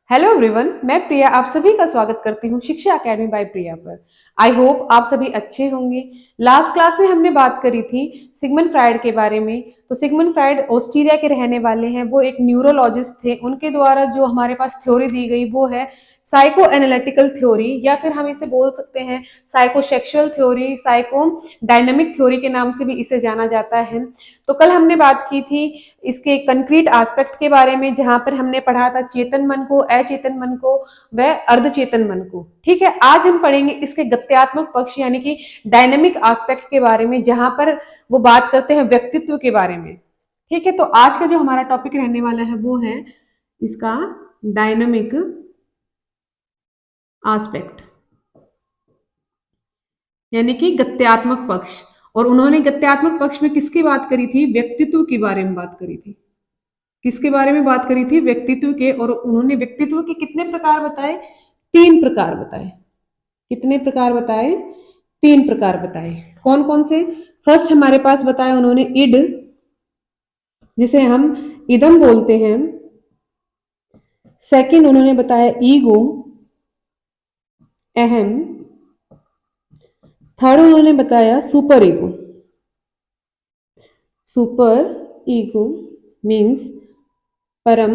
Hello everyone, मैं प्रिया आप सभी का स्वागत करती हूँ शिक्षा अकेडमी बाय प्रिया पर। आई होप आप सभी अच्छे होंगे। लास्ट क्लास में हमने बात करी थी सिगमंड फ्राइड के बारे में। तो सिगमंड फ्राइड ऑस्ट्रिया के रहने वाले हैं, वो एक न्यूरोलॉजिस्ट थे। उनके द्वारा जो हमारे पास थ्योरी दी गई वो है साइको एनालिटिकल थ्योरी, या फिर हम इसे बोल सकते हैं psychosexual theory, psycho dynamic theory के नाम से भी इसे जाना जाता है। तो कल हमने बात की थी इसके कंक्रीट एस्पेक्ट के बारे में, जहां पर हमने पढ़ा था चेतन मन को, अचेतन मन को व अर्धचेतन मन को। ठीक है, आज हम पढ़ेंगे इसके गत्यात्मक पक्ष यानी कि डायनेमिक एस्पेक्ट के बारे में, जहां पर वो बात करते हैं व्यक्तित्व के बारे में। ठीक है, तो आज का जो हमारा टॉपिक रहने वाला है वो है इसका डायनेमिक एस्पेक्ट यानी कि गत्यात्मक पक्ष। और उन्होंने गत्यात्मक पक्ष में किसकी बात करी थी? व्यक्तित्व के बारे में बात करी थी। किसके बारे में बात करी थी? व्यक्तित्व के। और उन्होंने व्यक्तित्व के कितने प्रकार बताए? 3 प्रकार बताए। कितने प्रकार बताए? 3 प्रकार बताए। कौन कौन से? फर्स्ट हमारे पास बताया उन्होंने इड, जिसे हम इदम बोलते हैं। सेकंड उन्होंने बताया ईगो, अहम। थर्ड उन्होंने बताया super ego. Super ego means परम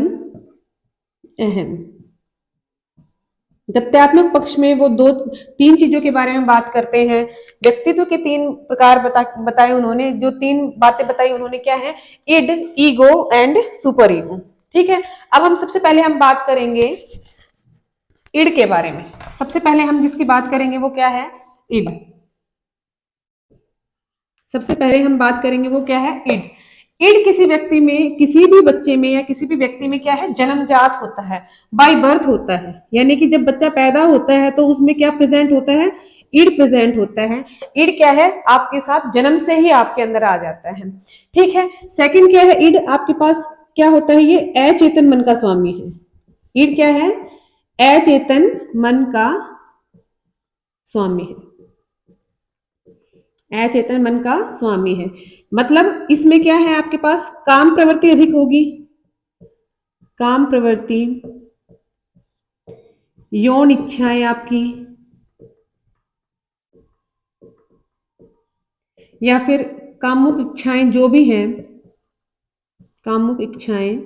अहम। गत्यात्मक पक्ष में वो 3 चीजों के बारे में बात करते हैं। व्यक्तित्व के 3 प्रकार बताए उन्होंने। जो 3 बातें बताई उन्होंने क्या है? Id, ego and super ego. ठीक है, अब हम सबसे पहले हम बात करेंगे इड के बारे में। सबसे पहले हम जिसकी बात करेंगे वो क्या है? इड। सबसे पहले हम बात करेंगे वो क्या है? इड। इड किसी व्यक्ति में, किसी भी बच्चे में या किसी भी व्यक्ति में क्या है? जन्मजात होता है, बाय बर्थ होता है। यानी कि जब बच्चा पैदा होता है तो उसमें क्या प्रेजेंट होता है? इड प्रेजेंट होता है। इड क्या है? आपके साथ जन्म से ही आपके अंदर आ जाता है। ठीक है, सेकंड क्या है? इड आपके पास क्या होता है? ये अचेतन मन का स्वामी है। इड क्या है? अचेतन मन का स्वामी है। अचेतन मन का स्वामी है। मतलब इसमें क्या है? आपके पास काम प्रवृत्ति अधिक होगी। काम प्रवृत्ति, यौन इच्छाएं आपकी, या फिर कामुक इच्छाएं जो भी हैं, कामुक इच्छाएं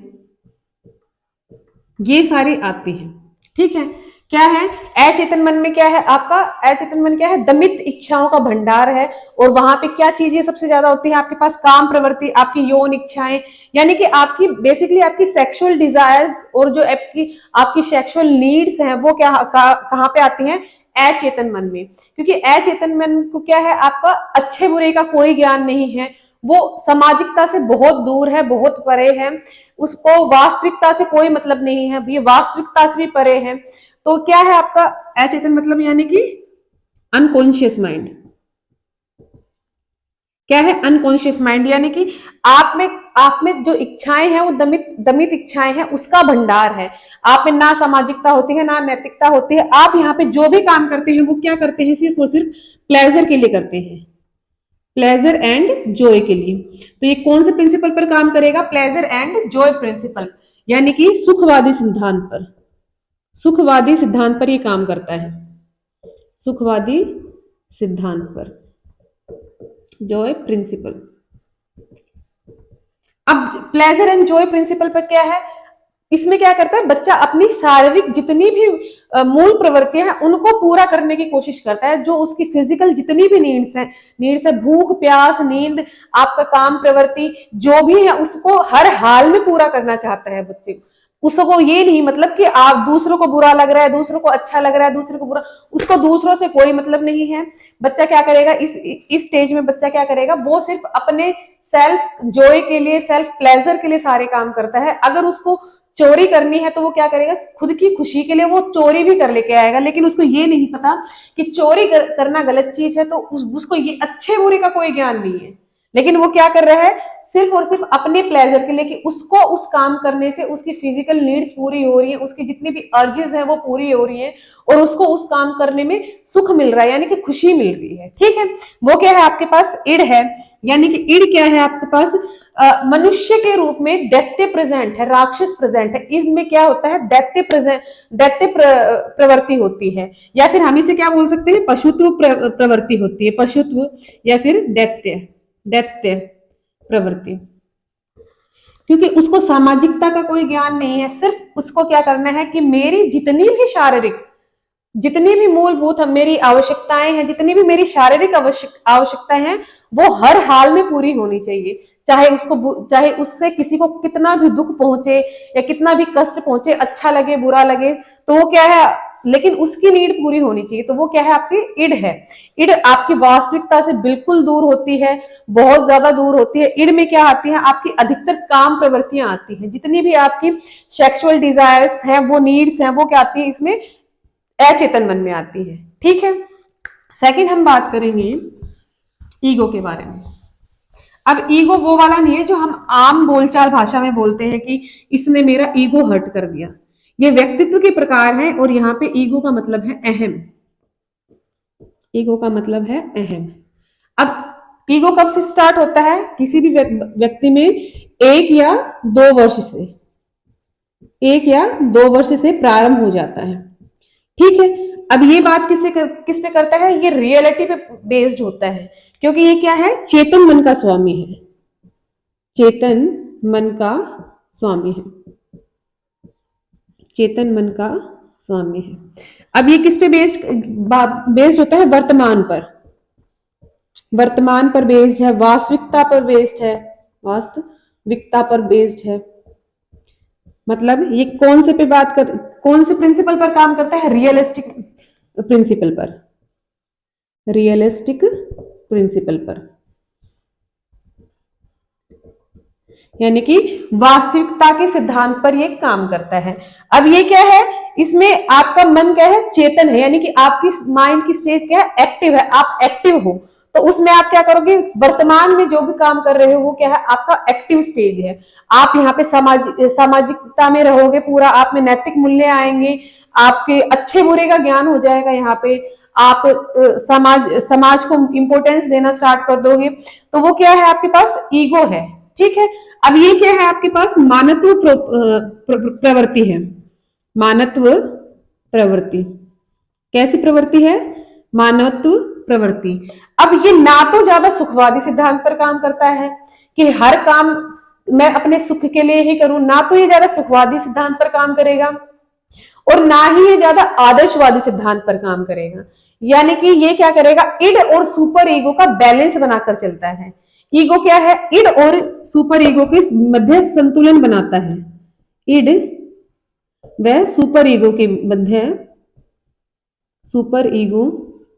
ये सारी आती हैं। ठीक है, क्या है? अचेतन मन में क्या है आपका? अचेतन मन क्या है? दमित इच्छाओं का भंडार है। और वहां पे क्या चीजें सबसे ज्यादा होती है आपके पास? काम प्रवृत्ति, आपकी यौन इच्छाएं, यानी कि आपकी बेसिकली आपकी सेक्सुअल डिजायर्स और जो आपकी आपकी सेक्सुअल नीड्स हैं वो कहाँ पे आती हैं? अचेतन मन में। क्योंकि अचेतन मन को क्या है? आपका अच्छे बुरे का कोई ज्ञान नहीं है। वो सामाजिकता से बहुत दूर है, बहुत परे है। उसको वास्तविकता से कोई मतलब नहीं है, ये वास्तविकता से भी परे है। तो क्या है आपका अचेतन मतलब? यानी कि अनकॉन्शियस माइंड। क्या है? अनकॉन्शियस माइंड, यानी कि आप में जो इच्छाएं हैं वो दमित दमित इच्छाएं हैं, उसका भंडार है। आप में ना सामाजिकता होती है, ना नैतिकता होती है। आप यहाँ पे जो भी काम करते हैं वो क्या करते हैं? सिर्फ और सिर्फ प्लेजर के लिए करते हैं, प्लेजर एंड जॉय के लिए। तो ये कौन से प्रिंसिपल पर काम करेगा? प्लेजर एंड जॉय प्रिंसिपल, यानी कि सुखवादी सिद्धांत पर। सुखवादी सिद्धांत पर ये काम करता है, सुखवादी सिद्धांत पर, जॉय प्रिंसिपल। अब प्लेजर एंड जॉय प्रिंसिपल पर क्या है? इसमें क्या करता है? बच्चा अपनी शारीरिक जितनी भी मूल प्रवृत्तियां हैं उनको पूरा करने की कोशिश करता है। जो उसकी फिजिकल जितनी भी नीड्स है, भूख प्यास नींद, आपका काम प्रवृत्ति जो भी है, उसको हर हाल में पूरा करना चाहता है बच्चे। उसको ये नहीं मतलब कि आप दूसरों को बुरा लग रहा है, दूसरों को अच्छा लग रहा है, दूसरों को बुरा, उसको दूसरों से कोई मतलब नहीं है। बच्चा क्या करेगा इस स्टेज में? बच्चा क्या करेगा? वो सिर्फ अपने सेल्फ जॉय के लिए, सेल्फ प्लेजर के लिए सारे काम करता है। अगर उसको चोरी करनी है तो वो क्या करेगा? खुद की खुशी के लिए वो चोरी भी कर लेके आएगा। लेकिन उसको ये नहीं पता कि चोरी करना गलत चीज है, तो उसको ये अच्छे बुरे का कोई ज्ञान नहीं है। लेकिन वो क्या कर रहा है, सिर्फ और सिर्फ अपने प्लेजर के लिए, कि उसको उस काम करने से उसकी फिजिकल नीड्स पूरी हो रही है, उसकी जितनी भी अर्जेस हैं वो पूरी हो रही हैं, और उसको उस काम करने में सुख मिल रहा है, यानी कि खुशी मिल रही है। ठीक है, वो क्या है आपके पास, इड है। यानी कि इड क्या है आपके पास, मनुष्य के रूप में दैत्य प्रेजेंट है, राक्षस प्रेजेंट है। इसमें क्या होता है, दैत्य प्रवृत्ति होती है, या फिर हम इसे क्या बोल सकते हैं, पशुत्व प्रवृत्ति होती है, पशुत्व या फिर दैत्य दैत्य प्रवृत्ति। क्योंकि उसको सामाजिकता का कोई ज्ञान नहीं है, सिर्फ उसको क्या करना है कि मेरी जितनी भी शारीरिक, जितनी भी मूलभूत मेरी आवश्यकताएं हैं, जितनी भी मेरी शारीरिक आवश्यकताएं हैं, वो हर हाल में पूरी होनी चाहिए। चाहे उससे किसी को कितना भी दुख पहुंचे या कितना भी कष्ट पहुंचे, अच्छा लगे बुरा लगे, तो वो क्या है, लेकिन उसकी नीड पूरी होनी चाहिए। तो वो क्या है, आपकी इड है। इड आपकी वास्तविकता से बिल्कुल दूर होती है, बहुत ज्यादा दूर होती है। इड में क्या आती है, आपकी अधिकतर काम प्रवृत्तियां आती हैं, जितनी भी आपकी सेक्सुअल डिजायर्स हैं, वो नीड्स हैं, वो क्या आती है, इसमें अचेतन मन में आती है। ठीक है, सेकंड हम बात करेंगे ईगो के बारे में। अब ईगो वो वाला नहीं है जो हम आम बोलचाल भाषा में बोलते हैं कि इसने मेरा ईगो हर्ट कर दिया। ये व्यक्तित्व के प्रकार हैं, और यहाँ पे ईगो का मतलब है अहम। ईगो का मतलब है अहम। अब ईगो कब से स्टार्ट होता है, किसी भी व्यक्ति में 1 या 2 वर्ष से, 1 या 2 वर्ष से प्रारंभ हो जाता है। ठीक है, अब ये बात किस पे करता है, ये रियलिटी पे बेस्ड होता है, क्योंकि ये क्या है, चेतन मन का स्वामी है, चेतन मन का स्वामी है, चेतन मन का स्वामी है। अब ये किस पे बेस्ड होता है, वर्तमान पर, वर्तमान पर बेस्ड है, वास्तविकता पर बेस्ड है, वास्तविकता पर बेस्ड है। मतलब ये कौन से प्रिंसिपल पर काम करता है, रियलिस्टिक प्रिंसिपल पर, रियलिस्टिक प्रिंसिपल पर, यानी कि वास्तविकता के सिद्धांत पर ये काम करता है। अब ये क्या है, इसमें आपका मन क्या है, चेतन है, यानी कि आपकी माइंड की स्टेज क्या है, एक्टिव है, आप एक्टिव हो। तो उसमें आप क्या करोगे, वर्तमान में जो भी काम कर रहे हो वो क्या है, आपका एक्टिव स्टेज है। आप यहाँ पे सामाजिकता में रहोगे पूरा, आप में नैतिक मूल्य आएंगे, आपके अच्छे बुरे का ज्ञान हो जाएगा। यहाँ पे आप समाज को इंपोर्टेंस देना स्टार्ट कर दोगे। तो वो क्या है, आपके पास ईगो है। ठीक है, अब ये क्या है, आपके पास मानत्व प्रवृत्ति है। मानत्व प्रवृत्ति कैसी प्रवृत्ति है, मानत्व प्रवृत्ति। अब ये ना तो ज्यादा सुखवादी सिद्धांत पर काम करता है कि हर काम मैं अपने सुख के लिए ही करूं, ना तो ये ज्यादा सुखवादी सिद्धांत पर काम करेगा, और ना ही ये ज्यादा आदर्शवादी सिद्धांत पर काम करेगा। यानी कि ये क्या करेगा, इड और सुपर ईगो का बैलेंस बनाकर चलता है। ईगो क्या है, इड और सुपर ईगो के मध्य संतुलन बनाता है। इड व सुपर ईगो के मध्य, सुपर ईगो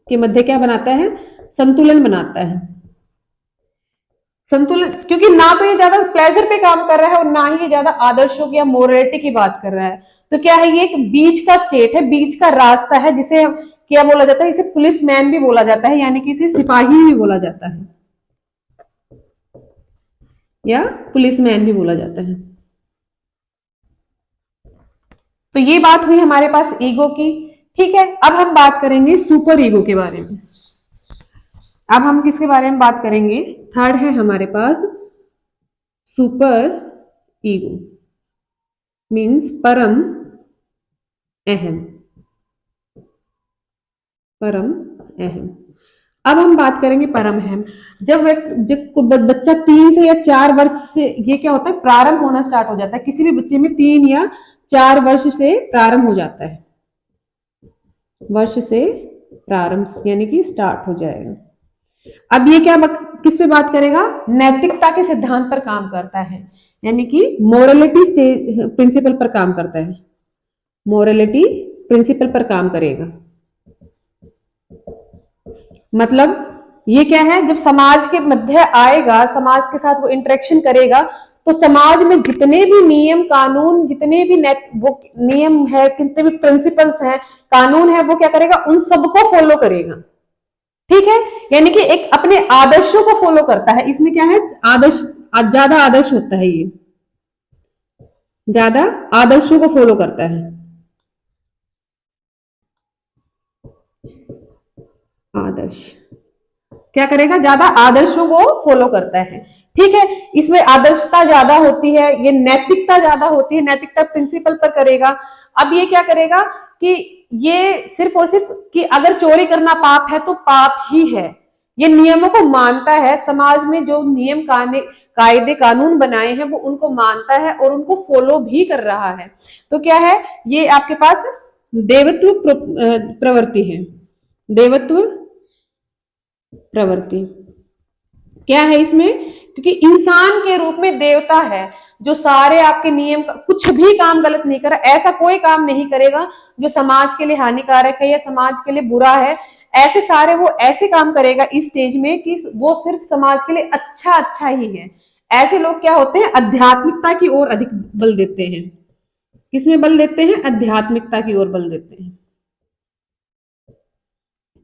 के मध्य क्या बनाता है, संतुलन बनाता है। संतुलन, क्योंकि ना तो ये ज्यादा प्लेजर पे काम कर रहा है और ना ही ये ज्यादा आदर्शों की या मोरालिटी की बात कर रहा है। तो क्या है, ये एक बीच का स्टेट है, बीच का रास्ता है, जिसे क्या बोला जाता है, इसे पुलिस मैन भी बोला जाता है, यानी कि इसे सिपाही भी बोला जाता है, या पुलिस मैन भी बोला जाता है। तो ये बात हुई हमारे पास ईगो की। ठीक है, अब हम बात करेंगे सुपर ईगो के बारे में। अब हम किसके बारे में बात करेंगे, थर्ड है हमारे पास सुपर ईगो, मीन्स परम अहम, परम अहम। अब हम बात करेंगे परम अहम। जब बच्चा 3 से या 4 वर्ष से, ये क्या होता है, प्रारंभ होना स्टार्ट हो जाता है। किसी भी बच्चे में 3 या 4 वर्ष से प्रारंभ हो जाता है, वर्ष से प्रारंभ यानी कि स्टार्ट हो जाएगा। अब ये क्या किस पे बात करेगा, नैतिकता के सिद्धांत पर काम करता है, यानी कि मोरलिटी प्रिंसिपल पर काम करता है, मोरलिटी प्रिंसिपल पर काम करेगा। मतलब ये क्या है, जब समाज के मध्य आएगा, समाज के साथ वो इंटरेक्शन करेगा, तो समाज में जितने भी नियम कानून, जितने भी वो नियम है, कितने भी प्रिंसिपल्स हैं, कानून है, वो क्या करेगा, उन सबको फॉलो करेगा। ठीक है, यानी कि एक अपने आदर्शों को फॉलो करता है। इसमें क्या है, आदर्श, ज्यादा आदर्श होता है, ये ज्यादा आदर्शों को फॉलो करता है। आदर्श क्या करेगा, ज्यादा आदर्शों को फॉलो करता है। ठीक है, इसमें आदर्शता ज्यादा होती है, ये नैतिकता ज्यादा होती है, नैतिकता प्रिंसिपल पर करेगा। अब ये क्या करेगा कि ये सिर्फ और सिर्फ कि अगर चोरी करना पाप है तो पाप ही है, ये नियमों को मानता है। समाज में जो नियम कायदे कानून बनाए हैं वो उनको मानता है और उनको फॉलो भी कर रहा है। तो क्या है, ये आपके पास देवत्व प्रवृत्ति है। देवत्व प्रवृत्ति क्या है इसमें, क्योंकि इंसान के रूप में देवता है जो सारे आपके नियम, कुछ भी काम गलत नहीं कर रहा, ऐसा कोई काम नहीं करेगा जो समाज के लिए हानिकारक है या समाज के लिए बुरा है। ऐसे सारे वो ऐसे काम करेगा इस स्टेज में कि वो सिर्फ समाज के लिए अच्छा अच्छा ही है। ऐसे लोग क्या होते हैं, आध्यात्मिकता की ओर अधिक बल देते हैं। किसमें बल देते हैं, आध्यात्मिकता की ओर बल देते हैं।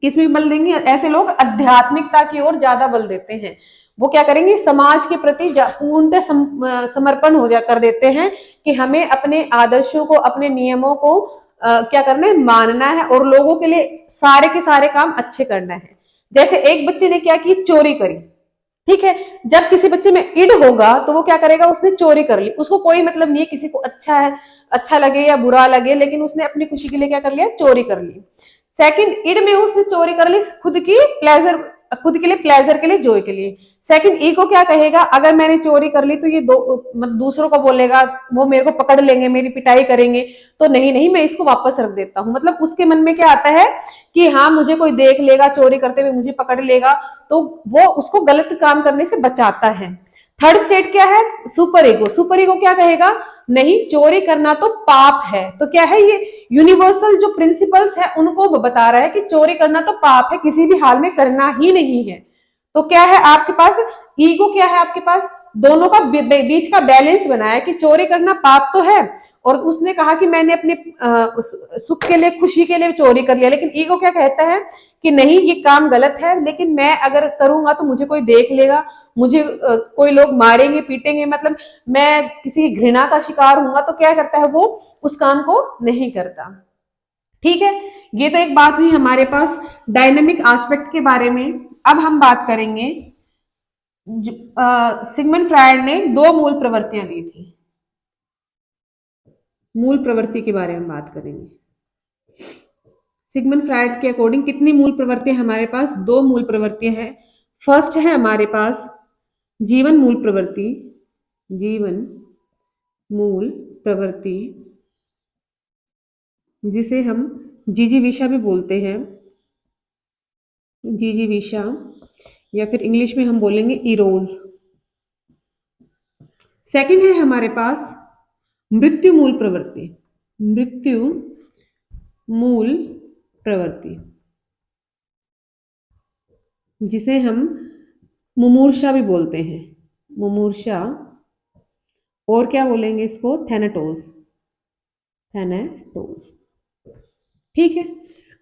किसमें बल देंगे, ऐसे लोग आध्यात्मिकता की ओर ज्यादा बल देते हैं। वो क्या करेंगे, समाज के प्रति पूर्णतः समर्पण हो जा कर देते हैं कि हमें अपने आदर्शों को, अपने नियमों को क्या करना है, मानना है और लोगों के लिए सारे के सारे काम अच्छे करना है। जैसे एक बच्चे ने क्या की, चोरी करी। ठीक है, जब किसी बच्चे में इड होगा तो वो क्या करेगा, उसने चोरी कर ली, उसको कोई मतलब नहीं है किसी को अच्छा है, अच्छा लगे या बुरा लगे, लेकिन उसने अपनी खुशी के लिए क्या कर लिया, चोरी कर ली। सेकंड ईड में उसने चोरी कर ली खुद की प्लेजर, खुद के लिए प्लेजर के लिए, जॉय के लिए। सेकंड ई को क्या कहेगा, अगर मैंने चोरी कर ली तो ये दूसरों को बोलेगा, वो मेरे को पकड़ लेंगे, मेरी पिटाई करेंगे, तो नहीं नहीं मैं इसको वापस रख देता हूं। मतलब उसके मन में क्या आता है कि हाँ मुझे कोई देख लेगा चोरी करते हुए, मुझे पकड़ लेगा, तो वो उसको गलत काम करने से बचाता है। थर्ड स्टेट क्या है, सुपर ईगो। सुपर ईगो क्या कहेगा, नहीं चोरी करना तो पाप है। तो क्या है, ये यूनिवर्सल जो प्रिंसिपल्स है उनको बता रहा है कि चोरी करना तो पाप है, किसी भी हाल में करना ही नहीं है। तो क्या है आपके पास, ईगो क्या है आपके पास, दोनों का बीच का बैलेंस बनाया कि चोरी करना पाप तो है, और उसने कहा कि मैंने अपने सुख के लिए, खुशी के लिए चोरी कर लिया। लेकिन ईगो क्या कहता है कि नहीं ये काम गलत है, लेकिन मैं अगर करूंगा तो मुझे कोई देख लेगा, मुझे कोई लोग मारेंगे पीटेंगे, मतलब मैं किसी घृणा का शिकार होऊंगा, तो क्या करता है वो उस काम को नहीं करता। ठीक है, ये तो एक बात हुई हमारे पास डायनेमिक एस्पेक्ट के बारे में। अब हम बात करेंगे, सिगमंड फ्रायड ने दो मूल प्रवृत्तियां दी थी। मूल प्रवृत्ति के बारे में बात करेंगे। सिगमंड फ्रायड के अकॉर्डिंग कितनी मूल प्रवृत्तियां हमारे पास, दो मूल प्रवृत्तियां हैं। फर्स्ट है हमारे पास जीवन मूल प्रवृत्ति, जीवन मूल प्रवृत्ति, जिसे हम जिजीविषा भी बोलते हैं, जिजीविषा, या फिर इंग्लिश में हम बोलेंगे इरोज। सेकंड है हमारे पास मृत्यु मूल प्रवृत्ति, मृत्यु मूल प्रवृत्ति, जिसे हम मुमूर्षा भी बोलते हैं, मुमूर्षा, और क्या बोलेंगे इसको, थैनाटोस, थैनाटोस। ठीक है,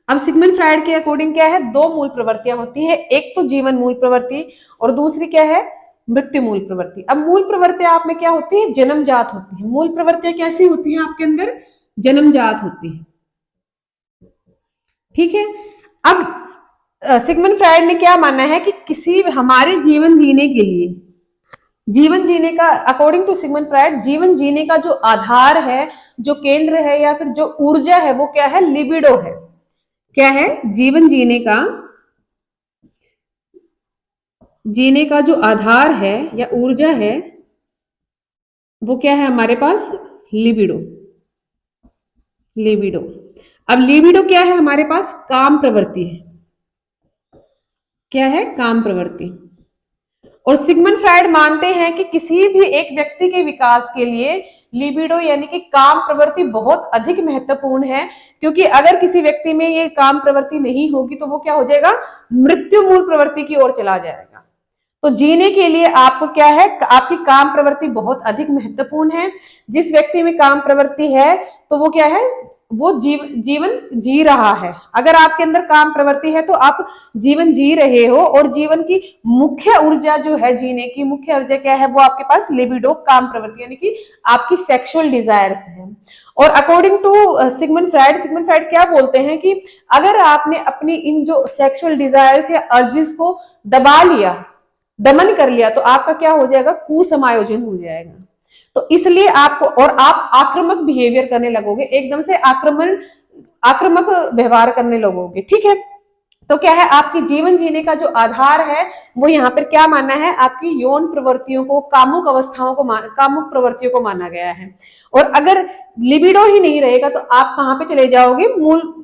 अब सिगमंड फ्रायड के अकॉर्डिंग क्या है, दो मूल प्रवृत्तियां होती है, एक तो जीवन मूल प्रवृत्ति और दूसरी क्या है, मृत्यु मूल प्रवृत्ति। अब मूल प्रवृत्तियां आप में क्या होती है, जन्मजात होती है। मूल प्रवृत्तियां कैसी होती हैं आपके अंदर, जन्मजात होती है। ठीक है, अब सिगमंड फ्रायड ने क्या माना है कि किसी हमारे जीवन जीने के लिए, जीवन जीने का, अकॉर्डिंग टू सिगमंड फ्रायड, जीवन जीने का जो आधार है, जो केंद्र है या फिर जो ऊर्जा है, वो क्या है, लिबिडो है। क्या है, जीवन जीने का जो आधार है या ऊर्जा है, वो क्या है हमारे पास, लिबिडो, लिबिडो। अब लिबिडो क्या है हमारे पास, काम प्रवृत्ति है। क्या है, काम प्रवृत्ति। और सिगमंड फ्रायड मानते हैं कि किसी भी एक व्यक्ति के विकास के लिए लिबिडो यानी कि काम प्रवृत्ति बहुत अधिक महत्वपूर्ण है, क्योंकि अगर किसी व्यक्ति में ये काम प्रवृत्ति नहीं होगी तो वो क्या हो जाएगा, मृत्यु मूल प्रवृत्ति की ओर चला जाएगा। तो जीने के लिए आपको क्या है, आपकी काम प्रवृत्ति बहुत अधिक महत्वपूर्ण है। जिस व्यक्ति में काम प्रवृत्ति है तो वो क्या है, वो जीवन जी रहा है। अगर आपके अंदर काम प्रवृत्ति है तो आप जीवन जी रहे हो, और जीवन की मुख्य ऊर्जा जो है, जीने की मुख्य ऊर्जा क्या है, वो आपके पास लिबिडो, काम प्रवृत्ति, यानी कि आपकी सेक्सुअल डिजायर्स है। और अकॉर्डिंग टू सिगमंड फ्राइड क्या बोलते हैं कि अगर आपने अपनी इन जो सेक्सुअल डिजायर्स या अर्जिस को दबा लिया, दमन कर लिया, तो आपका क्या हो जाएगा, कुसमायोजन हो जाएगा। तो इसलिए आपको, और आप आक्रामक बिहेवियर करने लगोगे, एकदम से आक्रामक व्यवहार करने लगोगे, ठीक है। तो क्या है, आपकी जीवन जीने का जो आधार है वो यहाँ पर क्या माना है, आपकी यौन प्रवृत्तियों को, कामुक अवस्थाओं को, कामुक प्रवृत्तियों को माना गया है। और अगर लिबिडो ही नहीं रहेगा तो आप कहां पे चले जाओगे,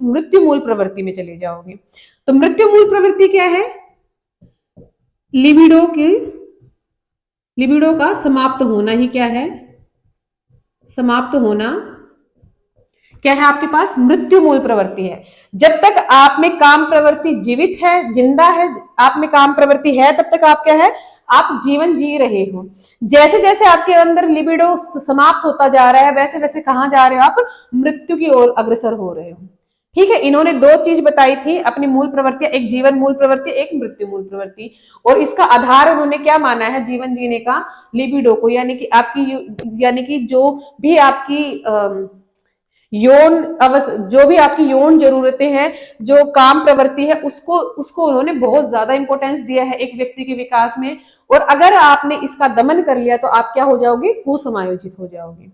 मृत्यु मूल प्रवृत्ति में चले जाओगे। तो मृत्यु मूल प्रवृत्ति क्या है, लिबिडो का समाप्त होना ही क्या है, समाप्त होना क्या है, आपके पास मृत्यु मूल प्रवृत्ति है। जब तक आप में काम प्रवृत्ति जीवित है, जिंदा है, आप में काम प्रवृत्ति है, तब तक आप क्या है, आप जीवन जी रहे हो। जैसे जैसे आपके अंदर लिबिडो समाप्त होता जा रहा है, वैसे वैसे कहां जा रहे हो, आप मृत्यु की ओर अग्रसर हो रहे हो, ठीक है। इन्होंने दो चीज बताई थी अपनी मूल प्रवृत्ति, एक जीवन मूल प्रवृत्ति, एक मृत्यु मूल प्रवृत्ति, और इसका आधार उन्होंने क्या माना है, जीवन जीने का, लिबिडो को, यानी कि आपकी, यानी कि जो भी आपकी जो भी आपकी यौन जरूरतें हैं, जो काम प्रवृत्ति है, उसको उसको उन्होंने बहुत ज्यादा इंपॉर्टेंस दिया है एक व्यक्ति के विकास में। और अगर आपने इसका दमन कर लिया तो आप क्या हो जाओगे, कुसमायोजित हो जाओगे।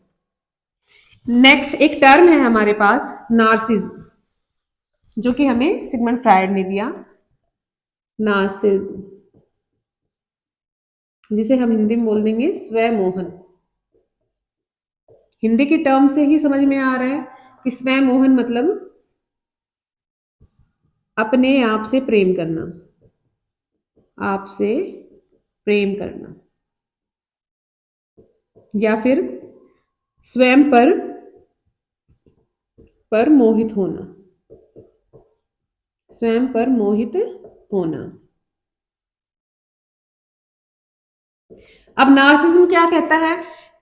नेक्स्ट एक टर्म है हमारे पास, नार्सिज्म, जो कि हमें सिगमंड फ्राइड ने दिया, नार्सिज्म, जिसे हम हिंदी में बोल देंगे स्वमोहन। हिंदी की टर्म से ही समझ में आ रहा है कि स्वमोहन मतलब अपने आप से प्रेम करना, आपसे प्रेम करना, या फिर स्वयं पर मोहित होना, स्वयं पर मोहित होना। अब नार्सिज्म क्या कहता है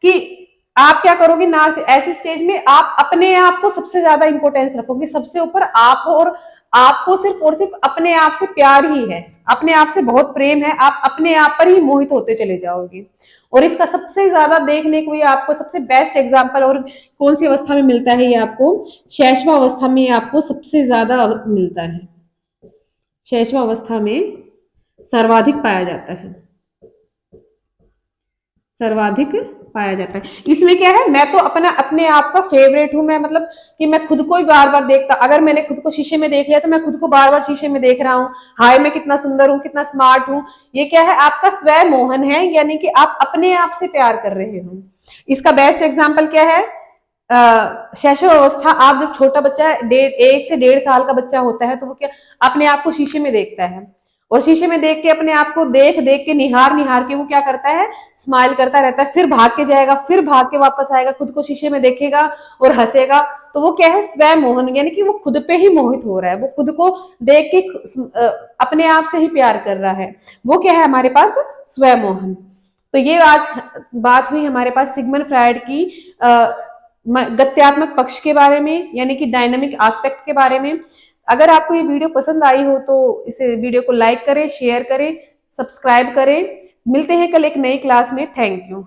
कि आप क्या करोगे, ऐसे स्टेज में आप अपने आप को सबसे ज्यादा इंपॉर्टेंस रखोगे, सबसे ऊपर आप हो, और आपको सिर्फ और सिर्फ अपने आप से प्यार ही है, अपने आप से बहुत प्रेम है, आप अपने आप पर ही मोहित होते चले जाओगे। और इसका सबसे ज्यादा देखने को, ये आपको सबसे बेस्ट एग्जांपल, और कौन सी अवस्था में मिलता है, ये आपको शैशव अवस्था में आपको सबसे ज्यादा मिलता है, शैशव अवस्था में सर्वाधिक पाया जाता है, सर्वाधिक पाया जाता है। इसमें क्या है, मैं तो अपने आप का फेवरेट हूं, मैं मतलब कि मैं खुद को ही बार बार देखता, अगर मैंने खुद को शीशे में देख लिया तो मैं खुद को बार बार शीशे में देख रहा हूँ, हाय मैं कितना सुंदर हूँ, कितना स्मार्ट हूँ। ये क्या है, आपका स्वयं मोहन है, यानी कि आप अपने आप से प्यार कर रहे हो। इसका बेस्ट एग्जाम्पल क्या है, शैशव अवस्था, आप जब छोटा बच्चा 1 से 1.5 साल का बच्चा होता है तो वो क्या अपने आप को शीशे में देखता है, और शीशे में देख के अपने आप को देख देख के निहार के वो क्या करता है, स्माइल करता रहता है, फिर भाग के जाएगा, फिर भाग के वापस आएगा, खुद को शीशे में देखेगा और हंसेगा। तो वो क्या है, स्वयं मोहन, यानी कि वो खुद पे ही मोहित हो रहा है, वो खुद को देख के अपने आप से ही प्यार कर रहा है, वो क्या है हमारे पास, स्वयं मोहन। तो ये आज बात हुई हमारे पास सिगमंड फ्राइड की गत्यात्मक पक्ष के बारे में, यानी कि डायनामिक एस्पेक्ट के बारे में। अगर आपको ये वीडियो पसंद आई हो तो इसे वीडियो को लाइक करें, शेयर करें, सब्सक्राइब करें। मिलते हैं कल एक नई क्लास में। Thank you.